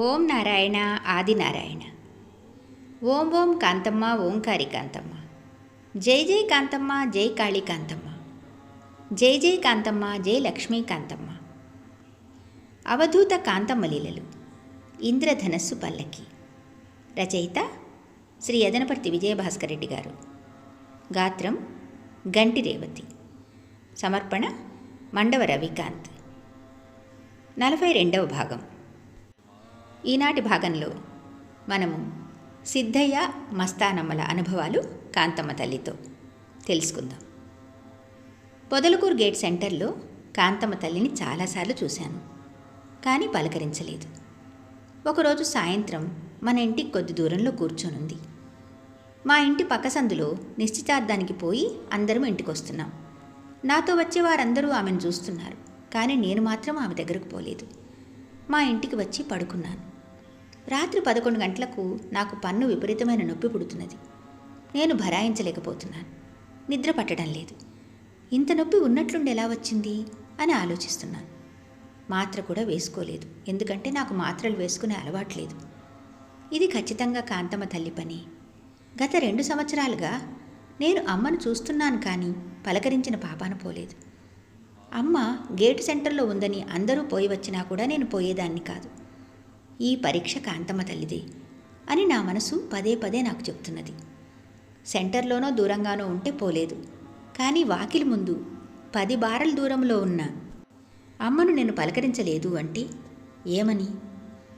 ఓం నారాయణ ఆదినారాయణ. ఓం ఓం కాంతమ్మ ఓంకారి కాంతమ్మ. జై జై కాంతమ్మ జై కాళీ కాంతమ్మ. జై జై కాంతమ్మ జై లక్ష్మీ కాంతమ్మ. అవధూత కాంతమ్మ లీలలు. ఇంద్రధనస్సు పల్లకి. రచయిత శ్రీ యదనపర్తి విజయభాస్కర్ రెడ్డి గారు. గాత్రం గంటి రేవతి. సమర్పణ మండవ రవికాంత్. 42వ భాగం. ఈనాటి భాగంలో మనము సిద్ధయ్య మస్తానమ్మల అనుభవాలు కాంతమ్మ తల్లితో తెలుసుకుందాం. పొదలకూరు గేట్ సెంటర్లో కాంతమ్మ తల్లిని చాలాసార్లు చూశాను, కానీ పలకరించలేదు. ఒకరోజు సాయంత్రం మన ఇంటికి కొద్ది దూరంలో కూర్చొనుంది. మా ఇంటి పక్క సందులో నిశ్చితార్థానికి పోయి అందరం ఇంటికి వస్తున్నాం. నాతో వచ్చే వారందరూ ఆమెను చూస్తున్నారు, కానీ నేను మాత్రం ఆమె దగ్గరకు పోలేదు. మా ఇంటికి వచ్చి పడుకున్నాను. రాత్రి 11 గంటలకు నాకు పన్ను విపరీతమైన నొప్పి పుడుతున్నది. నేను భరాయించలేకపోతున్నాను. నిద్ర పట్టడం లేదు. ఇంత నొప్పి ఉన్నట్లుండి ఎలా వచ్చింది అని ఆలోచిస్తున్నాను. మాత్ర కూడా వేసుకోలేదు, ఎందుకంటే నాకు మాత్రలు వేసుకునే అలవాట్లేదు. ఇది ఖచ్చితంగా కాంతమ్మ తల్లి పని. గత 2 సంవత్సరాలుగా నేను అమ్మను చూస్తున్నాను, కానీ పలకరించిన పాపాన పోలేదు. అమ్మ గేటు సెంటర్లో ఉందని అందరూ పోయి వచ్చినా కూడా నేను పోయేదాన్ని కాదు. ఈ పరీక్ష కాంతమ్మ తల్లిదే అని నా మనసు పదే పదే నాకు చెప్తున్నది. సెంటర్లోనో దూరంగానో ఉంటే పోలేదు, కానీ వాకిలి ముందు 10 బారల దూరంలో ఉన్న అమ్మను నేను పలకరించలేదు అంటే ఏమని?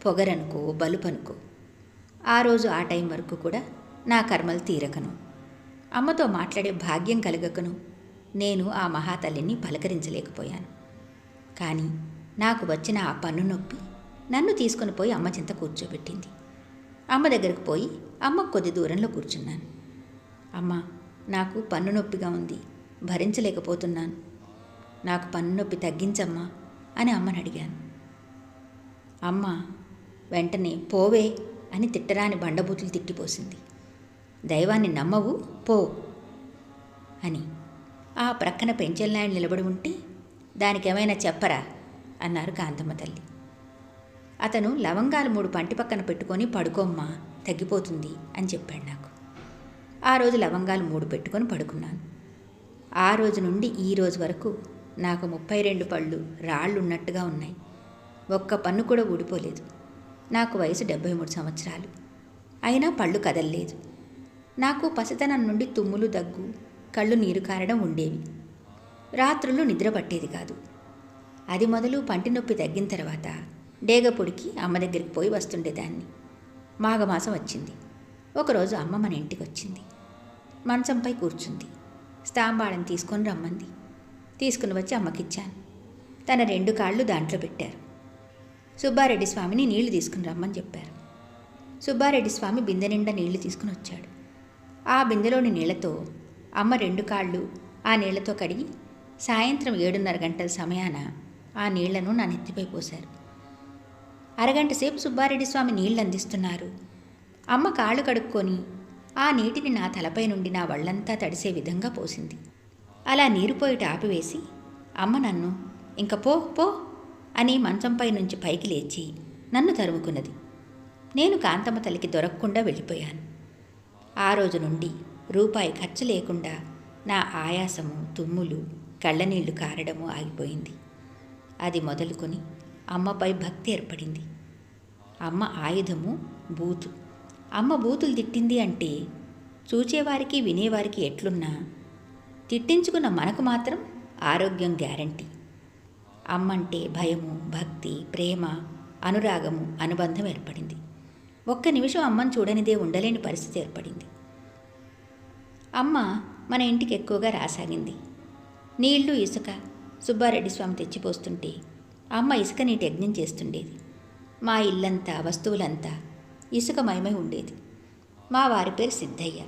పొగరనుకో బలుపనుకో. ఆ రోజు ఆ టైం వరకు కూడా నా కర్మలు తీరకను, అమ్మతో మాట్లాడే భాగ్యం కలగకను నేను ఆ మహాతల్లిని పలకరించలేకపోయాను. కానీ నాకు వచ్చిన ఆ పన్ను నొప్పి నన్ను తీసుకొని పోయి అమ్మ చింత కూర్చోబెట్టింది. అమ్మ దగ్గరకు పోయి అమ్మ కొద్ది దూరంలో కూర్చున్నాను. అమ్మ, నాకు పన్ను నొప్పిగా ఉంది, భరించలేకపోతున్నాను, నాకు పన్ను నొప్పి తగ్గించమ్మా అని అమ్మని అడిగాను. అమ్మ వెంటనే పోవే అని తిట్టరాని బండబూతులు తిట్టిపోసింది. దైవాన్ని నమ్మవు, పో అని. ఆ ప్రక్కన పెంచెల్నాయుడు నిలబడి ఉంటే దానికేమైనా చెప్పరా అన్నారు కాంతమ్మ తల్లి. అతను లవంగాలు 3 పంటి పక్కన పెట్టుకొని పడుకోమ్మా, తగ్గిపోతుంది అని చెప్పాడు నాకు. ఆ రోజు లవంగాలు 3 పెట్టుకొని పడుకున్నాను. ఆ రోజు నుండి ఈ రోజు వరకు నాకు 32 పళ్ళు రాళ్ళు ఉన్నట్టుగా ఉన్నాయి. ఒక్క పన్ను కూడా ఊడిపోలేదు. నాకు వయసు 73 సంవత్సరాలు. అయినా పళ్ళు కదల్లేదు. నాకు పసితనం నుండి తుమ్ములు, దగ్గు, కళ్ళు నీరు కారడం ఉండేవి. రాత్రులు నిద్ర పట్టేది కాదు. అది మొదలు పంటి నొప్పి తగ్గిన తర్వాత డేగపొడికి అమ్మ దగ్గరికి పోయి వస్తుండేదాన్ని. మాఘమాసం వచ్చింది. ఒకరోజు అమ్మ మన ఇంటికి వచ్చింది. మంచంపై కూర్చుంది. స్తాంబాళం తీసుకొని రమ్మంది. తీసుకుని వచ్చి అమ్మకిచ్చాను. తన 2 కాళ్ళు దాంట్లో పెట్టారు. సుబ్బారెడ్డి స్వామిని నీళ్లు తీసుకుని రమ్మని చెప్పారు. సుబ్బారెడ్డి స్వామి బిందె నిండా నీళ్లు తీసుకుని వచ్చాడు. ఆ బిందెలోని నీళ్లతో అమ్మ 2 కాళ్ళు ఆ నీళ్లతో కడిగి సాయంత్రం 7:30 గంటల సమయాన ఆ నీళ్లను నా నెత్తిపై పోశారు. అరగంట సేపు సుబ్బారెడ్డి స్వామి నీళ్లు అందిస్తున్నారు. అమ్మ కాళ్ళు కడుక్కొని ఆ నీటిని నా తలపై నుండి నా వళ్ళంతా తడిసే విధంగా పోసింది. అలా నీరు పోయిట ఆపివేసి అమ్మ నన్ను ఇంక పో పో అని మంచంపై నుంచి పైకి లేచి నన్ను తరుముకున్నది. నేను కాంతమ్మ తల్లికి దొరకకుండా వెళ్ళిపోయాను. ఆ రోజు నుండి రూపాయి ఖర్చు లేకుండా నా ఆయాసము, తుమ్ములు, కళ్ళనీళ్లు కారడము ఆగిపోయింది. అది మొదలుకొని అమ్మపై భక్తి ఏర్పడింది. అమ్మ ఆయుధము బూతు. అమ్మ బూతులు తిట్టింది అంటే చూచేవారికి వినేవారికి ఎట్లున్నా తిట్టించుకున్న మనకు మాత్రం ఆరోగ్యం గ్యారంటీ. అమ్మంటే భయము, భక్తి, ప్రేమ, అనురాగము, అనుబంధం ఏర్పడింది. ఒక్క నిమిషం అమ్మను చూడనిదే ఉండలేని పరిస్థితి ఏర్పడింది. అమ్మ మన ఇంటికి ఎక్కువగా రాసాగింది. నీళ్లు, ఇసుక సుబ్బారెడ్డి స్వామి తెచ్చిపోస్తుంటే అమ్మ ఇసుక నీటి యజ్ఞం చేస్తుండేది. మా ఇల్లంతా, వస్తువులంతా ఇసుక మయమై ఉండేది. మా వారి పేరు సిద్ధయ్య.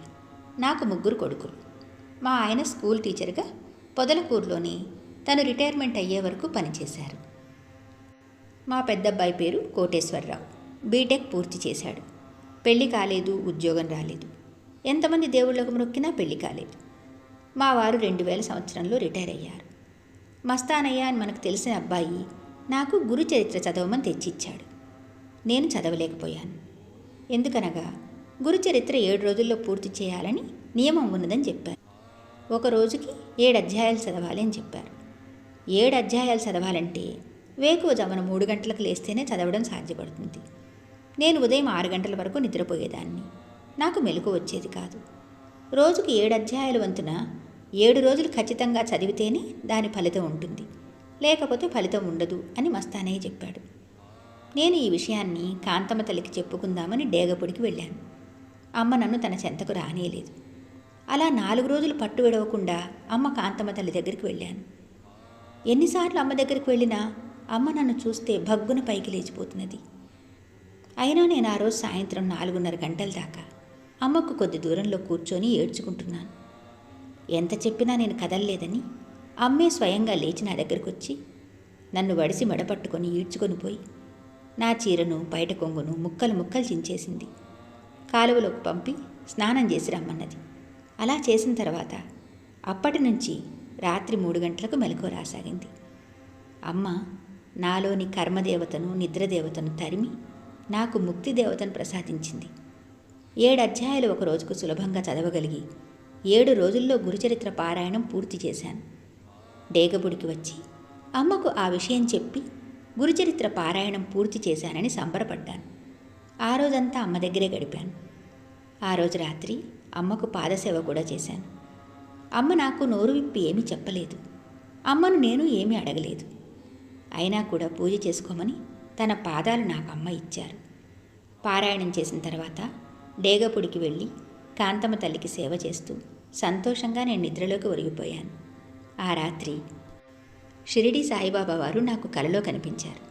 నాకు 3 కొడుకులు. మా ఆయన స్కూల్ టీచర్గా పొదలకూరులోని తను రిటైర్మెంట్ అయ్యే వరకు పనిచేశారు. మా పెద్దబ్బాయి పేరు కోటేశ్వరరావు. బీటెక్ పూర్తి చేశాడు. పెళ్లి కాలేదు, ఉద్యోగం రాలేదు. ఎంతమంది దేవుళ్ళకు మొక్కినా పెళ్లి కాలేదు. మా వారు 2000 సంవత్సరంలో రిటైర్ అయ్యారు. మస్తానయ్య అని మనకు తెలిసిన అబ్బాయి నాకు గురు చరిత్ర చదవమని తెచ్చిచ్చాడు. నేను చదవలేకపోయాను. ఎందుకనగా గురుచరిత్ర 7 రోజుల్లో పూర్తి చేయాలని నియమం ఉన్నదని చెప్పారు. ఒక రోజుకి 7 అధ్యాయాలు చదవాలి అని చెప్పారు. 7 అధ్యాయాలు చదవాలంటే వేకువజామున 3 గంటలకు లేస్తేనే చదవడం సాధ్యపడుతుంది. నేను ఉదయం 6 గంటల వరకు నిద్రపోయేదాన్ని. నాకు మెలకువ వచ్చేది కాదు. రోజుకి 7 అధ్యాయాల వంతున 7 రోజులు ఖచ్చితంగా చదివితేనే దాని ఫలితం ఉంటుంది, లేకపోతే ఫలితం ఉండదు అని మస్తానయ్య చెప్పాడు. నేను ఈ విషయాన్ని కాంతమ్మ తల్లికి చెప్పుకుందామని డేగపొడికి వెళ్ళాను. అమ్మ నన్ను తన చెంతకు రానేలేదు. అలా 4 రోజులు పట్టు విడవకుండా అమ్మ కాంతమ్మ తల్లి దగ్గరికి వెళ్ళాను. ఎన్నిసార్లు అమ్మ దగ్గరికి వెళ్ళినా అమ్మ నన్ను చూస్తే భగ్గున పైకి లేచిపోతున్నది. అయినా నేను ఆ రోజు సాయంత్రం 4:30 గంటల దాకా అమ్మకు కొద్ది దూరంలో కూర్చొని ఏడ్చుకుంటున్నాను. ఎంత చెప్పినా నేను కదలలేదని అమ్మే స్వయంగా లేచి నా దగ్గరకు వచ్చి నన్ను వడిసి మెడపట్టుకొని ఈడ్చుకొని పోయి నా చీరను, బయట కొంగును ముక్కలు ముక్కలు చించేసింది. కాలువలోకి పంపి స్నానం చేసి రమ్మన్నది. అలా చేసిన తర్వాత అప్పటి నుంచి రాత్రి 3 గంటలకు మెలకువ రాసాగింది. అమ్మ నాలోని కర్మదేవతను, నిద్రదేవతను తరిమి నాకు ముక్తి దేవతను ప్రసాదించింది. 7 అధ్యాయాలు ఒక రోజుకు సులభంగా చదవగలిగి 7 రోజుల్లో గురుచరిత్ర పారాయణం పూర్తి చేశాను. డేగబుడికి వచ్చి అమ్మకు ఆ విషయం చెప్పి గురుచరిత్ర పారాయణం పూర్తి చేశానని సంబరపడ్డాను. ఆ రోజంతా అమ్మ దగ్గరే గడిపాను. ఆ రోజు రాత్రి అమ్మకు పాదసేవ కూడా చేశాను. అమ్మ నాకు నోరు విప్పి ఏమీ చెప్పలేదు. అమ్మను నేను ఏమీ అడగలేదు. అయినా కూడా పూజ చేసుకోమని తన పాదాలు నాకు అమ్మ ఇచ్చారు. పారాయణం చేసిన తర్వాత డేగపుడికి వెళ్ళి కాంతమ్మ తల్లికి సేవ చేస్తూ సంతోషంగా నేను నిద్రలోకి ఒరిగిపోయాను. ఆ రాత్రి షిరిడి సాయిబాబా వారు నాకు కలలో కనిపించారు.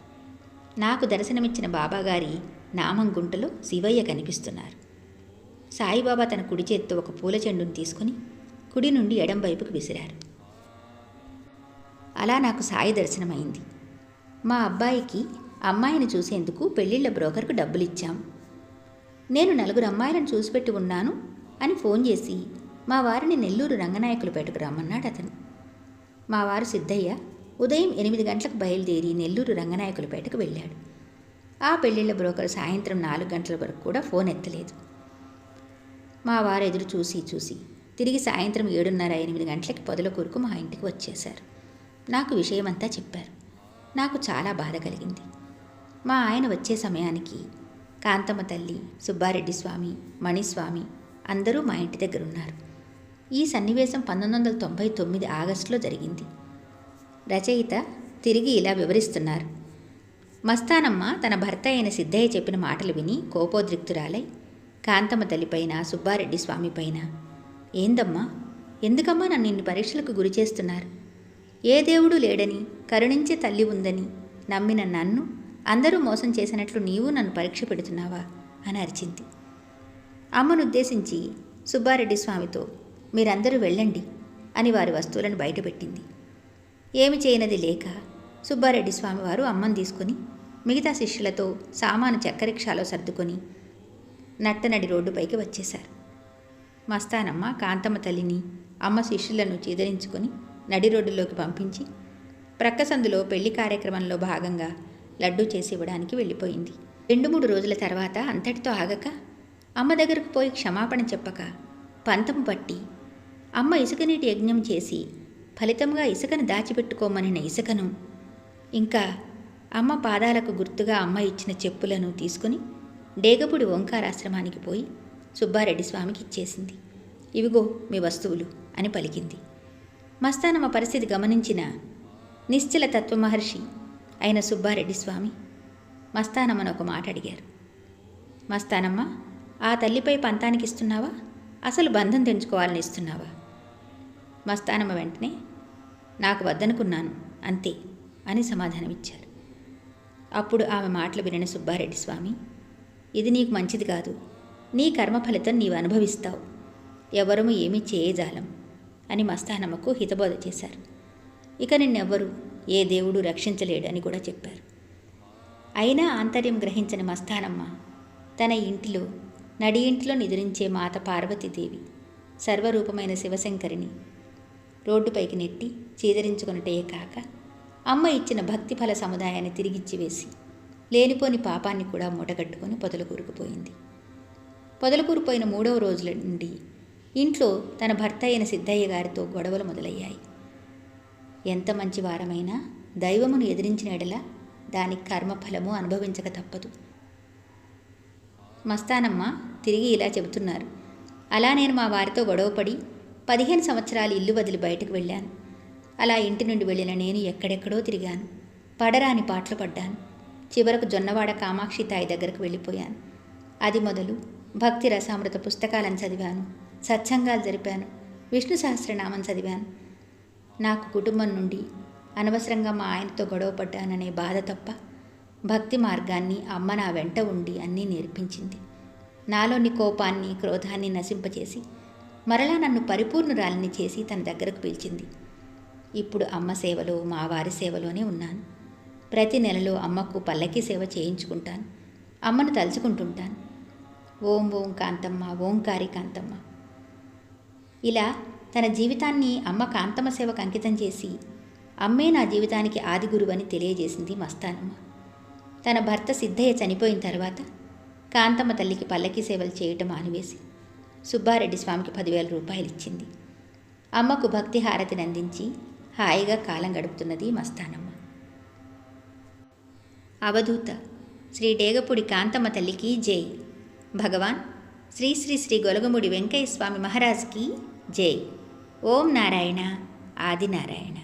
నాకు దర్శనమిచ్చిన బాబాగారి నామం గుంటలో శివయ్య కనిపిస్తున్నారు. సాయిబాబా తన కుడి చేత్తో ఒక పూల చెండును తీసుకుని కుడి నుండి ఎడం వైపుకు విసిరారు. అలా నాకు సాయి దర్శనమైంది. మా అబ్బాయికి అమ్మాయిని చూసేందుకు పెళ్ళిళ్ళ బ్రోకర్కు డబ్బులిచ్చాం. నేను 4 అమ్మాయిలను చూసిపెట్టి ఉన్నాను అని ఫోన్ చేసి మా వారిని నెల్లూరు రంగనాయకులపేటకు రమ్మన్నాడు అతను. మా వారు సిద్ధయ్య ఉదయం 8 గంటలకు బయలుదేరి నెల్లూరు రంగనాయకులపేటకు వెళ్ళాడు. ఆ పెళ్ళిళ్ళ బ్రోకర్ సాయంత్రం 4 గంటల వరకు కూడా ఫోన్ ఎత్తలేదు. మా వారు ఎదురు చూసి తిరిగి సాయంత్రం 7:30-8 గంటలకి పొదలకూరుకు మా ఇంటికి వచ్చేశారు. నాకు విషయమంతా చెప్పారు. నాకు చాలా బాధ కలిగింది. మా ఆయన వచ్చే సమయానికి కాంతమ్మ తల్లి, సుబ్బారెడ్డి స్వామి, మణిస్వామి అందరూ మా ఇంటి దగ్గర ఉన్నారు. ఈ సన్నివేశం 1999 ఆగస్టులో జరిగింది. రచయిత తిరిగి ఇలా వివరిస్తున్నారు. మస్తానమ్మ తన భర్త అయిన సిద్ధయ్య చెప్పిన మాటలు విని కోపోద్రిక్తురాలై కాంతమ్మ తల్లిపైన, సుబ్బారెడ్డి స్వామిపైన, ఏందమ్మా, ఎందుకమ్మా నన్ను ఇన్ని పరీక్షలకు గురి చేస్తున్నారు? ఏ దేవుడు లేడని, కరుణించే తల్లి ఉందని నమ్మిన నన్ను అందరూ మోసం చేసినట్లు నీవు నన్ను పరీక్ష పెడుతున్నావా అని అరిచింది. అమ్మను ఉద్దేశించి సుబ్బారెడ్డి స్వామితో మీరందరూ వెళ్ళండి అని వారి వస్తువులను బయటపెట్టింది. ఏమి చేయనది లేక సుబ్బారెడ్డి స్వామివారు అమ్మను తీసుకొని మిగతా శిష్యులతో సామాను చెక్కరిక్షాలో సర్దుకొని నట్టనడి రోడ్డుపైకి వచ్చేశారు. మస్తానమ్మ కాంతమ్మ తల్లిని, అమ్మ శిష్యులను చీదరించుకొని నడి రోడ్డులోకి పంపించి ప్రక్క సందులో పెళ్లి కార్యక్రమంలో భాగంగా లడ్డూ చేసి ఇవ్వడానికి వెళ్ళిపోయింది. 2-3 రోజుల తర్వాత అంతటితో ఆగక అమ్మ దగ్గరకు పోయి క్షమాపణ చెప్పక పంతం పట్టి అమ్మ ఇసుక నీటి యజ్ఞం చేసి ఫలితంగా ఇసుకను దాచిపెట్టుకోమనిన ఇసుకను, ఇంకా అమ్మ పాదాలకు గుర్తుగా అమ్మ ఇచ్చిన చెప్పులను తీసుకుని డేగపుడి ఓంకారాశ్రమానికి పోయి సుబ్బారెడ్డి స్వామికి ఇచ్చేసింది. ఇవిగో మీ వస్తువులు అని పలికింది. మస్తానమ్మ పరిస్థితి గమనించిన నిశ్చల తత్వమహర్షి అయిన సుబ్బారెడ్డి స్వామి మస్తానమ్మను ఒక మాట అడిగారు. మస్తానమ్మ, ఆ తల్లిపై పంతానికి ఇస్తున్నావా, అసలు బంధం తెంచుకోవాలని ఇస్తున్నావా? మస్తానమ్మ వెంటనే నాకు వద్దనుకున్నాను అంతే అని సమాధానమిచ్చారు. అప్పుడు ఆమె మాటలు వినిన సుబ్బారెడ్డి స్వామి, ఇది నీకు మంచిది కాదు, నీ కర్మ ఫలితం నీవు అనుభవిస్తావు, ఎవరము ఏమీ చేయజాలం అని మస్తానమ్మకు హితబోధ చేశారు. ఇక నిన్నెవ్వరూ ఏ దేవుడు రక్షించలేడు అని కూడా చెప్పారు. అయినా ఆంతర్యం గ్రహించని మస్తానమ్మ తన ఇంటిలో నడి ఇంటిలో నిద్రించే మాత పార్వతీదేవి సర్వరూపమైన శివశంకరిని రోడ్డుపైకి నెట్టి చీదరించుకున్నటే కాక అమ్మ ఇచ్చిన భక్తి ఫల సముదాయాన్ని తిరిగిచ్చివేసి లేనిపోని పాపాన్ని కూడా మూటగట్టుకొని పొదలకూరుకుపోయింది. పొదలకూరుపోయిన 3వ రోజుల నుండి ఇంట్లో తన భర్త అయిన సిద్ధయ్య గారితో గొడవలు మొదలయ్యాయి. ఎంత మంచి వారమైనా దైవమును ఎదిరించిన ఎడల దానికి కర్మఫలము అనుభవించక తప్పదు. మస్తానమ్మ తిరిగి ఇలా చెబుతున్నారు. అలా నేను మా వారితో గొడవపడి 15 సంవత్సరాలు ఇల్లు వదిలి బయటకు వెళ్ళాను. అలా ఇంటి నుండి వెళ్ళిన నేను ఎక్కడెక్కడో తిరిగాను. పడరాని పాటలు పడ్డాను. చివరకు జొన్నవాడ కామాక్షి తాయి దగ్గరకు వెళ్ళిపోయాను. అది మొదలు భక్తి రసామృత పుస్తకాలను చదివాను, సత్సంగాలు జరిపాను, విష్ణు సహస్రనామం చదివాను. నాకు కుటుంబం నుండి అనవసరంగా మా ఆయనతో గొడవపడ్డాననే బాధ తప్ప భక్తి మార్గాన్ని అమ్మ నా వెంట ఉండి అన్నీ నేర్పించింది. నాలోని కోపాన్ని, క్రోధాన్ని నశింపచేసి మరలా నన్ను పరిపూర్ణురాలిని చేసి తన దగ్గరకు పిలిచింది. ఇప్పుడు అమ్మ సేవలో, మా వారి సేవలోనే ఉన్నాను. ప్రతి నెలలో అమ్మకు పల్లకి సేవ చేయించుకుంటాను. అమ్మను తలుచుకుంటుంటాను. ఓం ఓం కాంతమ్మ, ఓంకారి కాంతమ్మ. ఇలా తన జీవితాన్ని అమ్మ కాంతమ్మ సేవకు అంకితం చేసి అమ్మే నా జీవితానికి ఆది గురువని తెలియజేసింది మస్తానమ్మ. తన భర్త సిద్ధయ్య చనిపోయిన తర్వాత కాంతమ్మ తల్లికి పల్లకి సేవలు చేయటం మానివేసి సుబ్బారెడ్డి స్వామికి 10,000 రూపాయలు ఇచ్చింది. అమ్మకు భక్తి హారతిని అందించి హాయిగా కాలం గడుపుతున్నది మస్తానమ్మ. అవధూత శ్రీ డేగపూడి కాంతమ్మ తల్లికి జై. భగవాన్ శ్రీ శ్రీ శ్రీ గొలగముడి వెంకయ్య స్వామి మహారాజ్కి జై. ఓం నారాయణ ఆదినారాయణ.